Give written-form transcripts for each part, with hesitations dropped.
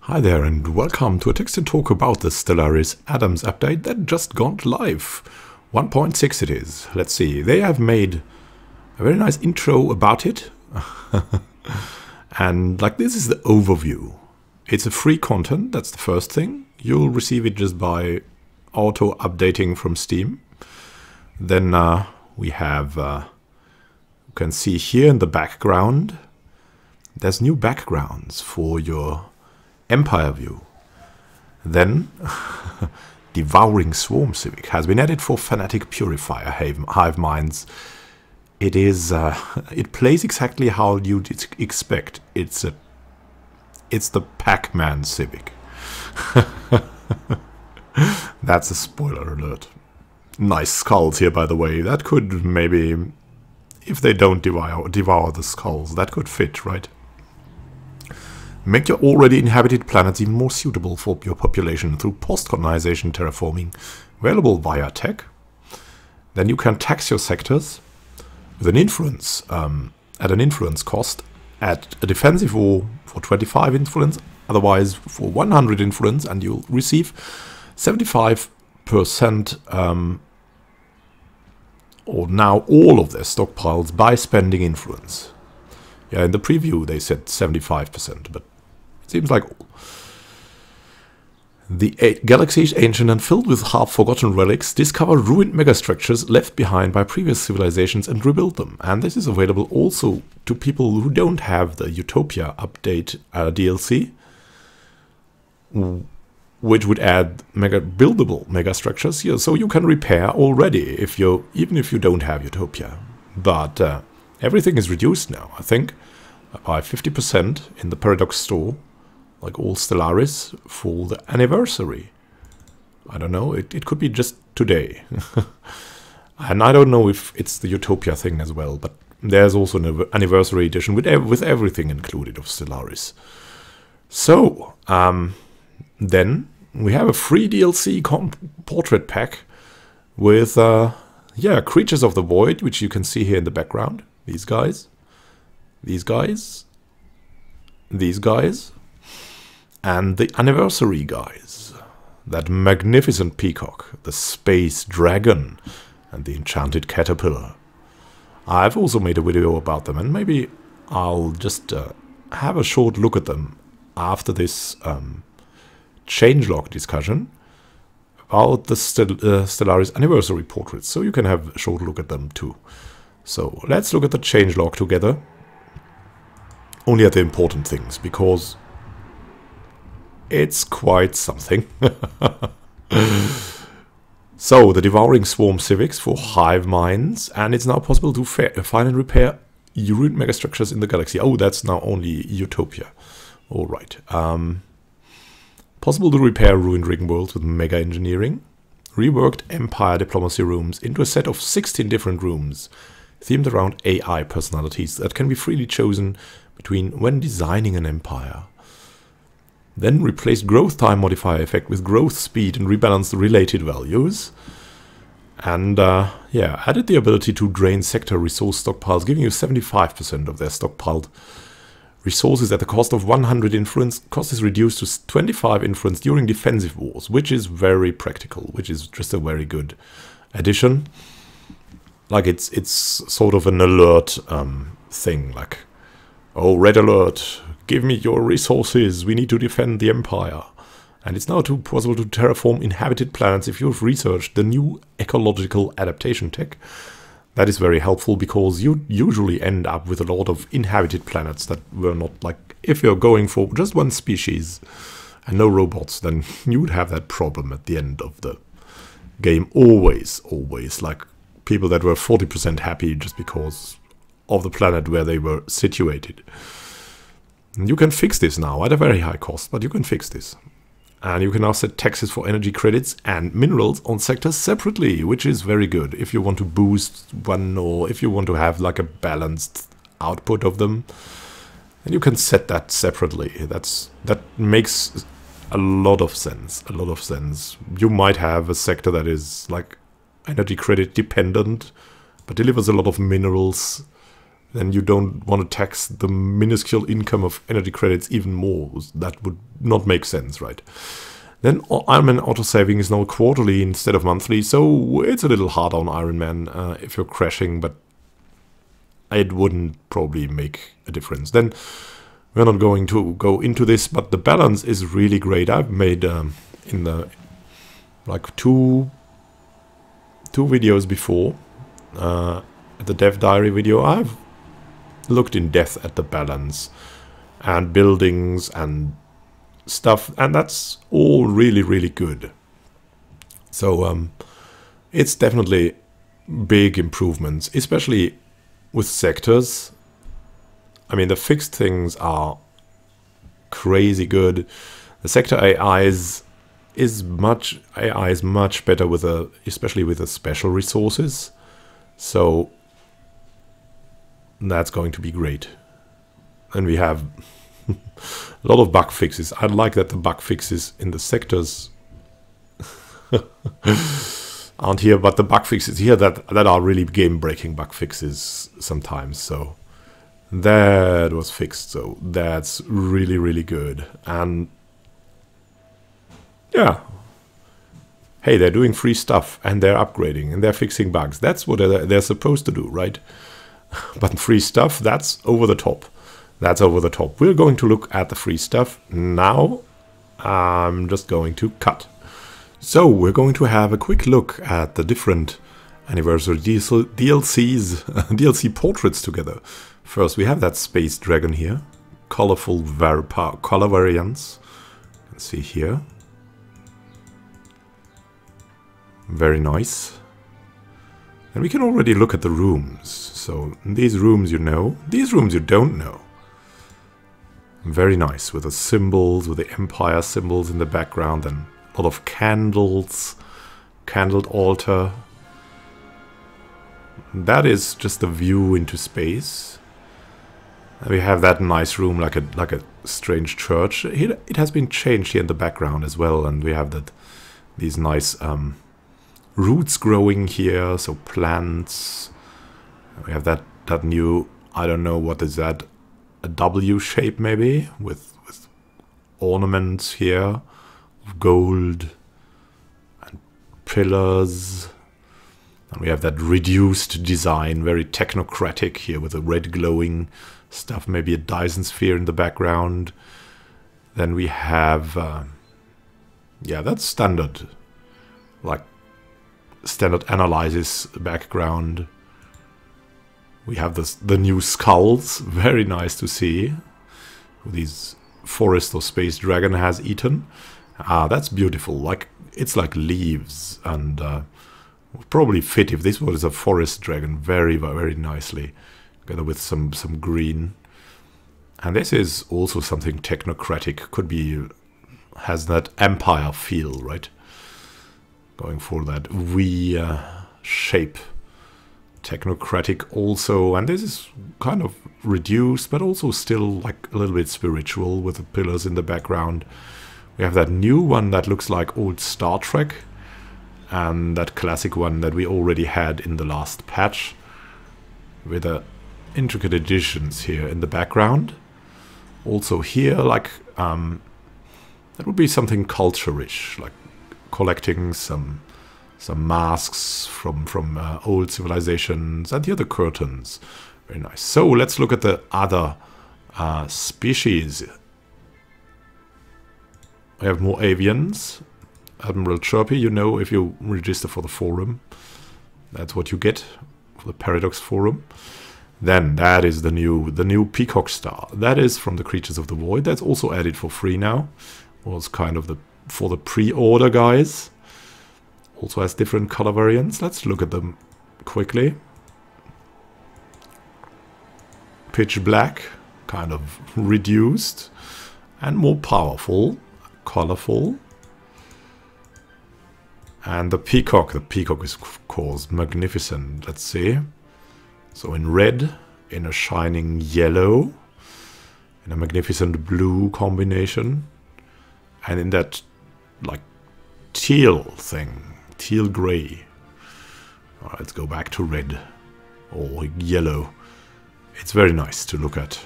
Hi there and welcome to a text and talk about the Stellaris Adams update that just got live. 1.6 it is. Let's see, they have made a very nice intro about it. And like this is the overview. It's a free content, that's the first thing. You'll receive it just by auto updating from Steam. Then we have, you can see here in the background, there's new backgrounds for your Empire view. Then Devouring Swarm Civic has been added for Fanatic Purifier hive minds. It is it plays exactly how you'd expect. It's the Pac-Man Civic. That's a spoiler alert. Nice skulls here, by the way. That could maybe, if they don't devour the skulls, that could fit, right? Make your already inhabited planets even more suitable for your population through post-colonization terraforming, available via tech. Then you can tax your sectors with an influence, at an influence cost, at a defensive war for 25 influence, otherwise for 100 influence, and you'll receive 75% or now all of their stockpiles by spending influence. Yeah, in the preview they said 75%, but it seems like all. The galaxy is ancient and filled with half-forgotten relics. Discover ruined megastructures left behind by previous civilizations and rebuild them. And this is available also to people who don't have the Utopia update DLC, which would add buildable megastructures here, so you can repair already even if you don't have Utopia. But everything is reduced now, I think, by 50% in the Paradox store, like all Stellaris, for the anniversary. I don't know, it could be just today. And I don't know if it's the Utopia thing as well, but there's also an anniversary edition with everything included of Stellaris. So, then we have a free DLC portrait pack with, yeah, Creatures of the Void, which you can see here in the background. These guys, these guys, these guys, and the anniversary guys. That magnificent peacock, the space dragon, and the enchanted caterpillar. I've also made a video about them, and maybe I'll just have a short look at them after this changelog discussion about the Stellaris anniversary portraits, so you can have a short look at them too. So let's look at the changelog together. Only at the important things, because it's quite something. So, the Devouring Swarm Civics for hive minds, and it's now possible to find and repair ruined megastructures in the galaxy. Oh, that's now only Utopia. Alright. Possible to repair ruined ring worlds with mega engineering. Reworked Empire diplomacy rooms into a set of 16 different rooms, themed around AI personalities that can be freely chosen between when designing an empire. Then replaced growth time modifier effect with growth speed and rebalanced the related values. And yeah, added the ability to drain sector resource stockpiles, giving you 75% of their stockpiled resources at the cost of 100 influence. Cost is reduced to 25 influence during defensive wars, which is very practical, which is just a very good addition. Like it's sort of an alert thing, like, oh, red alert, give me your resources, we need to defend the Empire. And it's now possible to terraform inhabited planets if you've researched the new ecological adaptation tech. That is very helpful, because you usually end up with a lot of inhabited planets that were not, like, if you're going for just one species and no robots, then you would have that problem at the end of the game. Always, like, people that were 40% happy just because of the planet where they were situated. You can fix this now at a very high cost, but you can fix this. And you can now set taxes for energy credits and minerals on sectors separately, which is very good if you want to boost one, or if you want to have like a balanced output of them. And you can set that separately. That makes a lot of sense. You might have a sector that is like energy credit dependent, but delivers a lot of minerals then you don't want to tax the minuscule income of energy credits even more. That would not make sense, right? Then Iron Man autosaving is now quarterly instead of monthly, so it's a little hard on Iron Man if you're crashing, but it wouldn't probably make a difference. Then we're not going to go into this, but the balance is really great. I've made in the like two videos before, the Dev Diary video, I've looked in depth at the balance and buildings and stuff, and that's all really, really good. So it's definitely big improvements, especially with sectors. I mean, the fixed things are crazy good. The sector AI is much better with especially with the special resources. So that's going to be great. And we have a lot of bug fixes. I like that the bug fixes in the sectors aren't here, but the bug fixes here that are really game-breaking bug fixes sometimes. So that was fixed. So that's really, really good. And yeah, hey, they're doing free stuff and they're upgrading and they're fixing bugs. That's what they're supposed to do, right? But free stuff, that's over the top. That's over the top. We're going to look at the free stuff now. I'm just going to cut. So we're going to have a quick look at the different anniversary DLCs, DLC portraits together. First, we have that space dragon here. Colorful color variants. You can see here. Very nice. And we can already look at the rooms. So these rooms you know, these rooms you don't know. Very nice, with the symbols, with the Empire symbols in the background, and a lot of candles, candled altar. That is just a view into space. And we have that nice room, like a strange church. It has been changed here in the background as well, and we have these nice roots growing here, so plants. We have that new, I don't know what is that, a W shape maybe, with ornaments here, gold and pillars. And we have that reduced design, very technocratic here with the red glowing stuff, maybe a Dyson sphere in the background. Then we have, yeah, that's standard, like standard analysis background. We have the new skulls, very nice to see. These forest or space dragon has eaten. That's beautiful. Like it's like leaves, and would probably fit if this was a forest dragon very, very nicely, together with some green. And this is also something technocratic. Could be, has that empire feel, right? Going for that V shape. Technocratic also, and this is kind of reduced, but also still like a little bit spiritual with the pillars in the background. We have that new one that looks like old Star Trek, and that classic one that we already had in the last patch, with the intricate additions here in the background. Also here, like that would be something culture-ish, like collecting some masks from old civilizations, and here the curtains. Very nice. So let's look at the other species. We have more avians. Admiral Chirpy, you know, if you register for the forum, that's what you get for the Paradox forum. Then that is the new Peacock Star. That is from the Creatures of the Void. That's also added for free now. Was kind of for the pre-order guys. Also has different color variants. Let's look at them quickly. Pitch black, kind of reduced, and more powerful, colorful. And the peacock is of course magnificent. Let's see. So in red, in a shining yellow, in a magnificent blue combination, and in that like teal thing. Teal grey. Alright, let's go back to red or yellow. it's very nice to look at.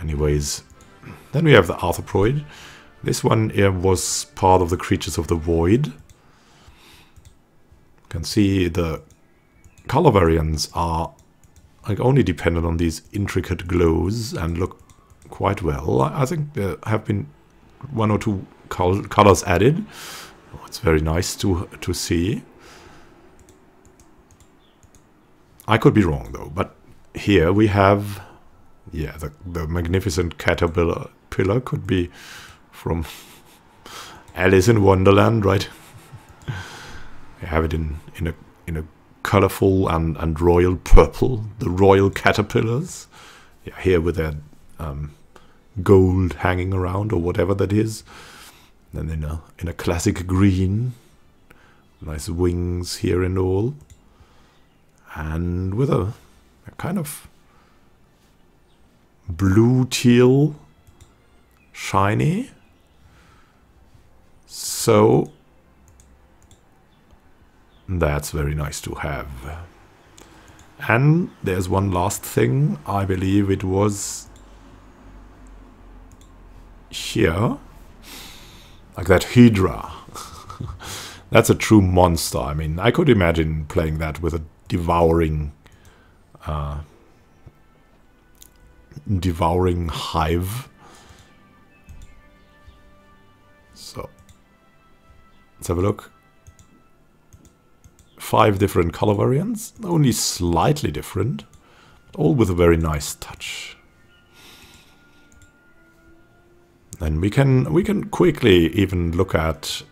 Anyways, then we have the arthropoid. This one was part of the Creatures of the Void. You can see the color variants are like only dependent on these intricate glows and look quite well. I think there have been 1 or 2 colors added. It's very nice to see. I could be wrong though, but here we have, yeah, the magnificent caterpillar could be from Alice in Wonderland, right? We have it in a colorful and royal purple, the royal caterpillars. Yeah, here with their gold hanging around or whatever that is. Then in a classic green, nice wings here and all, and with a kind of blue teal shiny. So that's very nice to have. And there's one last thing. I believe it was here. Like that Hydra. That's a true monster. I mean, I could imagine playing that with a devouring hive. So let's have a look. 5 different color variants, only slightly different, but all with a very nice touch. And we can quickly even look at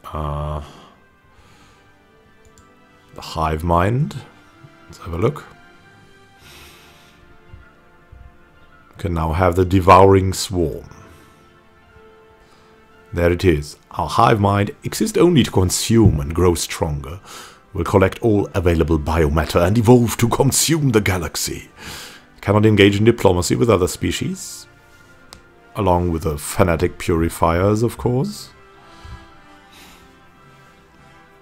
the hive mind. Let's have a look. We can now have the Devouring Swarm. There it is. Our hive mind exists only to consume and grow stronger. Will collect all available biomatter and evolve to consume the galaxy. Cannot engage in diplomacy with other species. Along with the fanatic purifiers, of course.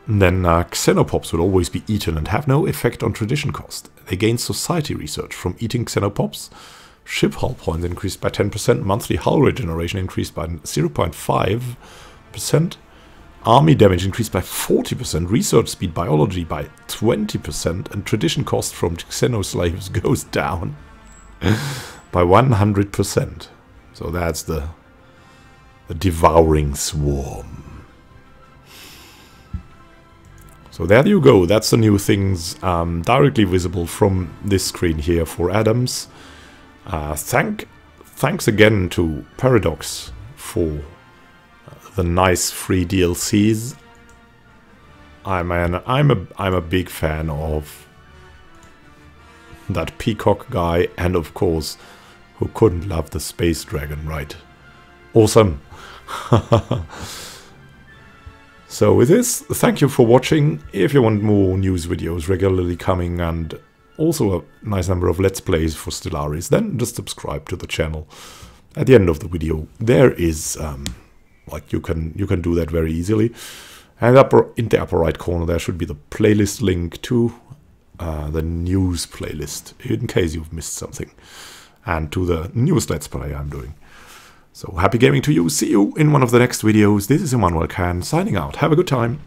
And then xenopops will always be eaten and have no effect on tradition cost. They gain society research from eating xenopops. Ship hull points increased by 10%. Monthly hull regeneration increased by 0.5%. Army damage increased by 40%. Research speed biology by 20%. And tradition cost from xenoslaves goes down by 100%. So that's the Devouring Swarm. So there you go. That's the new things directly visible from this screen here for Adams. Thanks again to Paradox for the nice free DLCs. I'm a big fan of that Peacock guy, and of course, who couldn't love the space dragon, right? Awesome. So with this, thank you for watching. If you want more news videos regularly coming and also a nice number of Let's Plays for Stellaris, then just subscribe to the channel. At the end of the video, there is like you can do that very easily. And in the upper right corner, there should be the playlist link to the news playlist, in case you've missed something, and to the newest Let's Play I'm doing. So happy gaming to you. See you in one of the next videos. This is Immanuel Khan signing out. Have a good time.